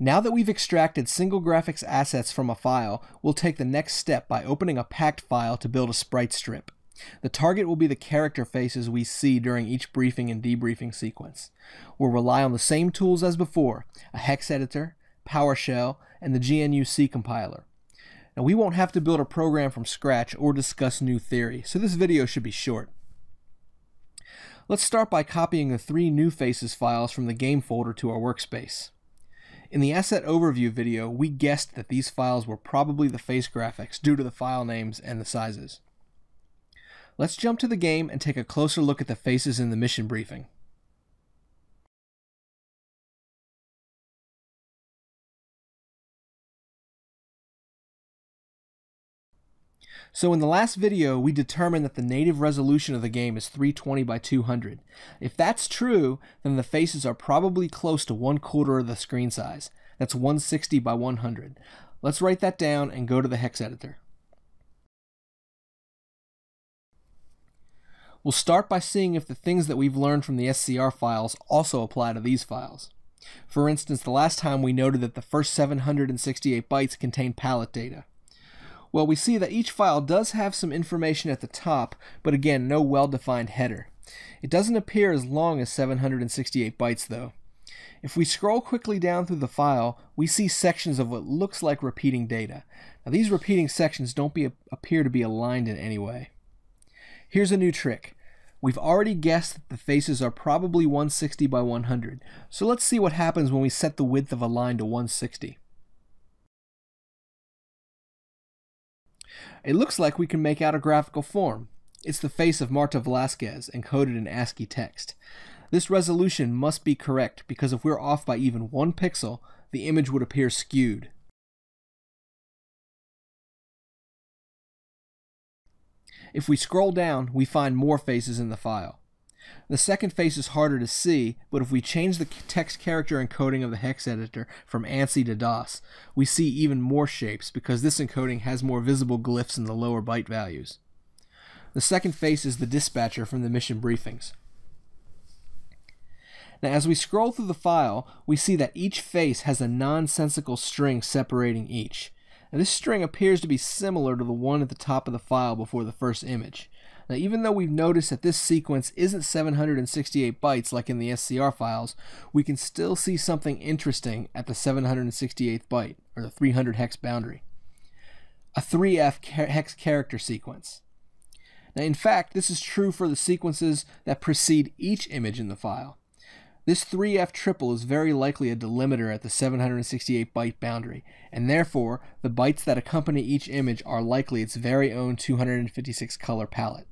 Now that we've extracted single graphics assets from a file, we'll take the next step by opening a packed file to build a sprite strip. The target will be the character faces we see during each briefing and debriefing sequence. We'll rely on the same tools as before, a hex editor, PowerShell, and the GNU-C compiler. Now we won't have to build a program from scratch or discuss new theory, so this video should be short. Let's start by copying the 3 new faces files from the game folder to our workspace. In the asset overview video, we guessed that these files were probably the face graphics due to the file names and the sizes. Let's jump to the game and take a closer look at the faces in the mission briefing. So in the last video, we determined that the native resolution of the game is 320 by 200. If that's true, then the faces are probably close to 1/4 of the screen size. That's 160 by 100. Let's write that down and go to the hex editor. We'll start by seeing if the things that we've learned from the SCR files also apply to these files. For instance, the last time we noted that the first 768 bytes contain palette data. Well, we see that each file does have some information at the top, but again, no well-defined header. It doesn't appear as long as 768 bytes though. If we scroll quickly down through the file, we see sections of what looks like repeating data. Now these repeating sections don't appear to be aligned in any way. Here's a new trick. We've already guessed that the faces are probably 160 by 100, so let's see what happens when we set the width of a line to 160. It looks like we can make out a graphical form. It's the face of Marta Velasquez encoded in ASCII text. This resolution must be correct because if we're off by even 1 pixel, the image would appear skewed. If we scroll down, we find more faces in the file. The second face is harder to see, but if we change the text character encoding of the hex editor from ANSI to DOS, we see even more shapes because this encoding has more visible glyphs in the lower byte values. The second face is the dispatcher from the mission briefings. Now as we scroll through the file, we see that each face has a nonsensical string separating each. Now, this string appears to be similar to the one at the top of the file before the first image. Now, even though we've noticed that this sequence isn't 768 bytes like in the SCR files, we can still see something interesting at the 768th byte, or the 300 hex boundary. A 3F hex character sequence. Now, in fact, this is true for the sequences that precede each image in the file. This 3F triple is very likely a delimiter at the 768 byte boundary, and therefore the bytes that accompany each image are likely its very own 256 color palette.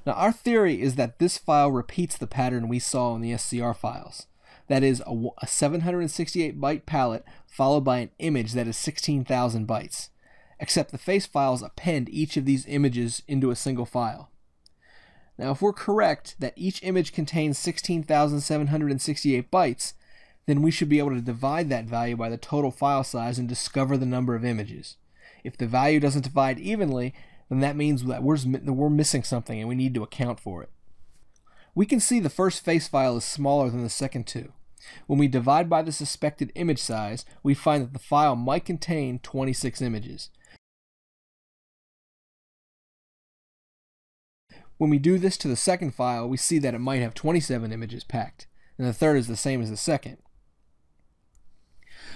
Now our theory is that this file repeats the pattern we saw in the SCR files. That is a 768 byte palette followed by an image that is 16,000 bytes, except the face files append each of these images into a single file. Now if we're correct that each image contains 16,768 bytes, then we should be able to divide that value by the total file size and discover the number of images. If the value doesn't divide evenly, then that means that we're missing something and we need to account for it. We can see the first face file is smaller than the second two. When we divide by the suspected image size, we find that the file might contain 26 images. When we do this to the second file, we see that it might have 27 images packed, and the third is the same as the second.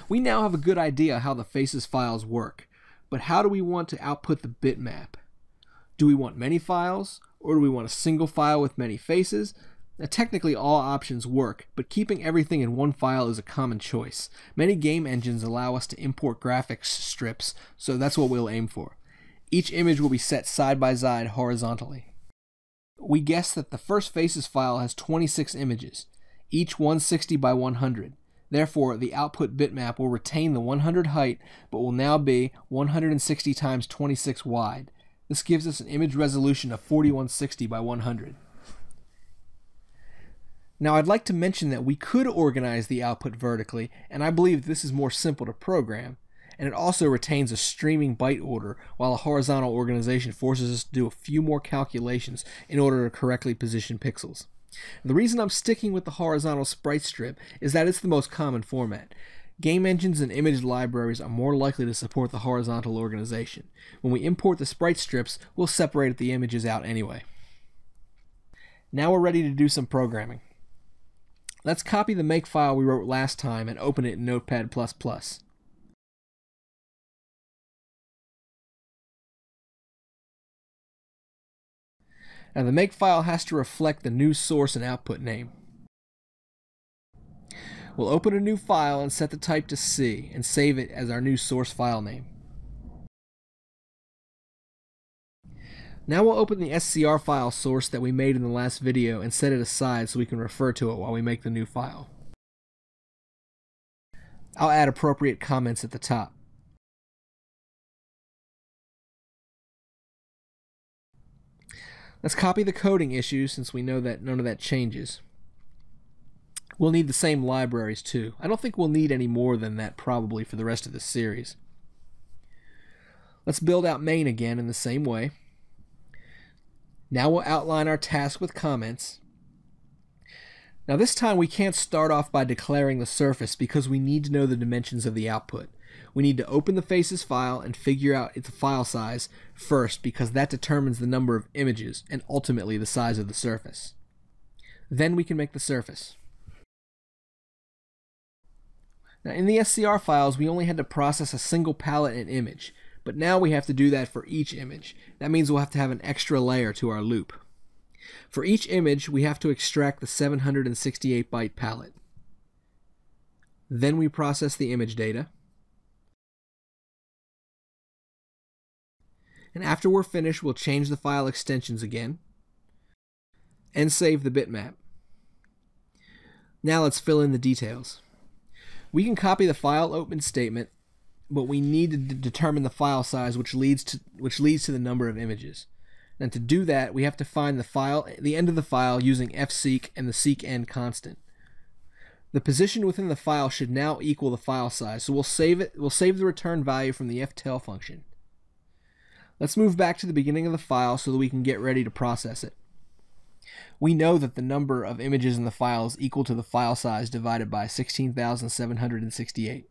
We now have a good idea how the faces files work, but how do we want to output the bitmap? Do we want many files, or do we want a single file with many faces? Now, technically all options work, but keeping everything in one file is a common choice. Many game engines allow us to import graphics strips, so that's what we'll aim for. Each image will be set side by side horizontally. We guess that the first faces file has 26 images, each 160 by 100. Therefore, the output bitmap will retain the 100 height, but will now be 160 times 26 wide. This gives us an image resolution of 4160 by 100. Now I'd like to mention that we could organize the output vertically, and I believe this is more simple to program, and it also retains a streaming byte order, while a horizontal organization forces us to do a few more calculations in order to correctly position pixels. The reason I'm sticking with the horizontal sprite strip is that it's the most common format. Game engines and image libraries are more likely to support the horizontal organization. When we import the sprite strips, we'll separate the images out anyway. Now we're ready to do some programming. Let's copy the make file we wrote last time and open it in Notepad++. Now the make file has to reflect the new source and output name. We'll open a new file and set the type to C and save it as our new source file name. Now we'll open the SCR file source that we made in the last video and set it aside so we can refer to it while we make the new file. I'll add appropriate comments at the top. Let's copy the coding issue since we know that none of that changes. We'll need the same libraries too. I don't think we'll need any more than that probably for the rest of this series. Let's build out main again in the same way. Now we'll outline our task with comments. Now this time we can't start off by declaring the surface because we need to know the dimensions of the output. We need to open the faces file and figure out its file size first because that determines the number of images and ultimately the size of the surface. Then we can make the surface. Now in the SCR files we only had to process a single palette and image, but now we have to do that for each image. That means we'll have to have an extra layer to our loop. For each image we have to extract the 768 byte palette. Then we process the image data. And after we're finished we'll change the file extensions again and save the bitmap. Now let's fill in the details. We can copy the file open statement, but we need to determine the file size, which leads to the number of images. And to do that, we have to find the end of the file using fseek and the seek end constant. The position within the file should now equal the file size, so we'll save it. We'll save the return value from the ftail function. Let's move back to the beginning of the file so that we can get ready to process it. We know that the number of images in the file is equal to the file size divided by 16,768.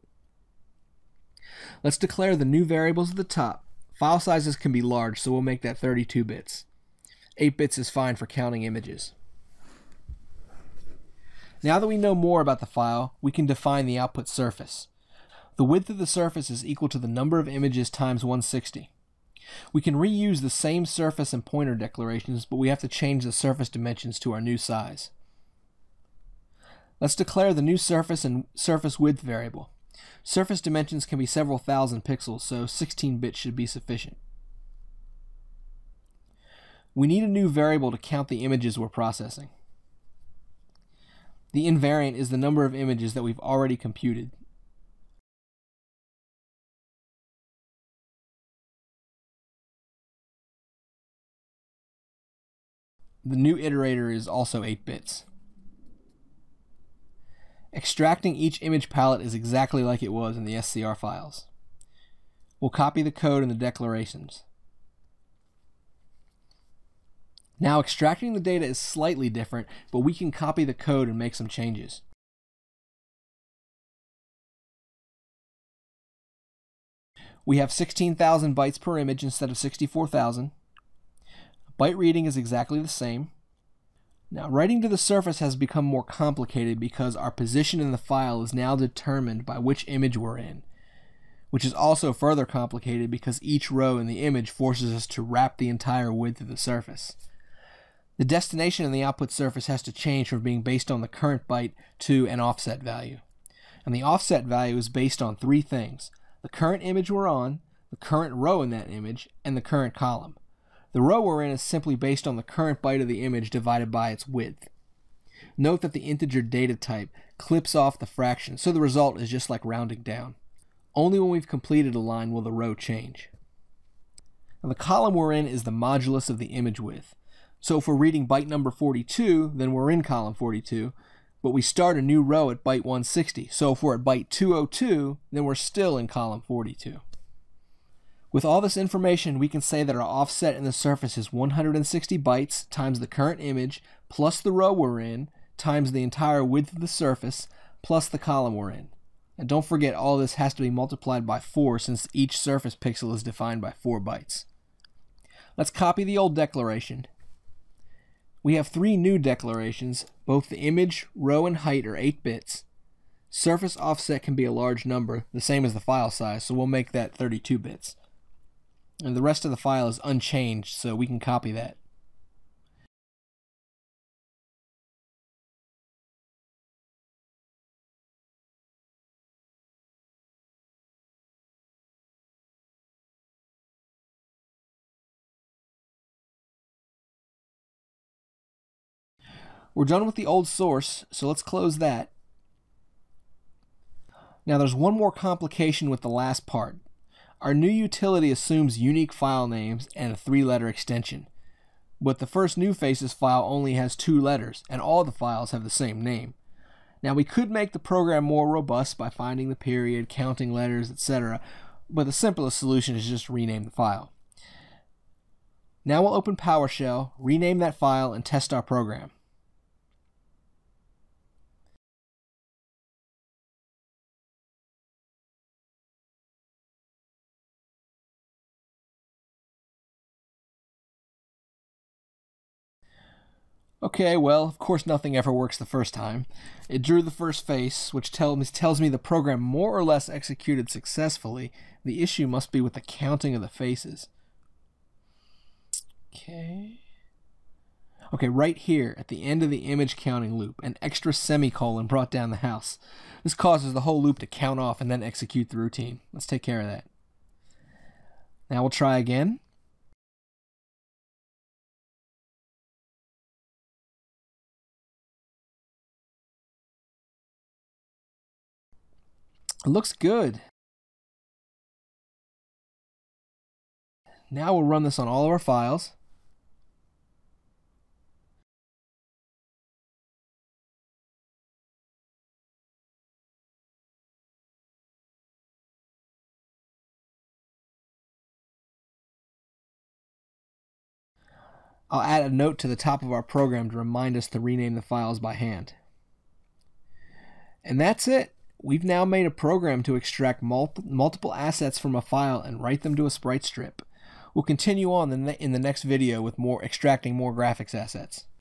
Let's declare the new variables at the top. File sizes can be large, so we'll make that 32 bits. 8 bits is fine for counting images. Now that we know more about the file, we can define the output surface. The width of the surface is equal to the number of images times 160. We can reuse the same surface and pointer declarations, but we have to change the surface dimensions to our new size. Let's declare the new surface and surface width variable. Surface dimensions can be several thousand pixels, so 16 bits should be sufficient. We need a new variable to count the images we're processing. The invariant is the number of images that we've already computed. The new iterator is also 8 bits. Extracting each image palette is exactly like it was in the SCR files. We'll copy the code and the declarations. Now extracting the data is slightly different, but we can copy the code and make some changes. We have 16,000 bytes per image instead of 64,000. Byte reading is exactly the same. Now, writing to the surface has become more complicated because our position in the file is now determined by which image we're in, which is also further complicated because each row in the image forces us to wrap the entire width of the surface. The destination in the output surface has to change from being based on the current byte to an offset value. And the offset value is based on 3 things: the current image we're on, the current row in that image, and the current column. The row we're in is simply based on the current byte of the image divided by its width. Note that the integer data type clips off the fraction, so the result is just like rounding down. Only when we've completed a line will the row change. Now the column we're in is the modulus of the image width. So if we're reading byte number 42, then we're in column 42, but we start a new row at byte 160. So if we're at byte 202, then we're still in column 42. With all this information, we can say that our offset in the surface is 160 bytes times the current image plus the row we're in times the entire width of the surface plus the column we're in. And don't forget, all this has to be multiplied by 4 since each surface pixel is defined by 4 bytes. Let's copy the old declaration. We have 3 new declarations. Both the image, row, and height are 8 bits. Surface offset can be a large number, the same as the file size, so we'll make that 32 bits. And the rest of the file is unchanged, so we can copy that. We're done with the old source, so let's close that. Now there's one more complication with the last part. Our new utility assumes unique file names and a 3-letter extension. But the first new faces file only has 2 letters, and all the files have the same name. Now we could make the program more robust by finding the period, counting letters, etc., but the simplest solution is just rename the file. Now we'll open PowerShell, rename that file, and test our program. Okay, well, of course nothing ever works the first time. It drew the first face, which tells me the program more or less executed successfully. The issue must be with the counting of the faces. Okay, right here at the end of the image counting loop, an extra semicolon brought down the house. This causes the whole loop to count off and then execute the routine. Let's take care of that. Now we'll try again. It looks good. Now we'll run this on all of our files. I'll add a note to the top of our program to remind us to rename the files by hand. And that's it. We've now made a program to extract multiple assets from a file and write them to a sprite strip. We'll continue on in the next video with extracting more graphics assets.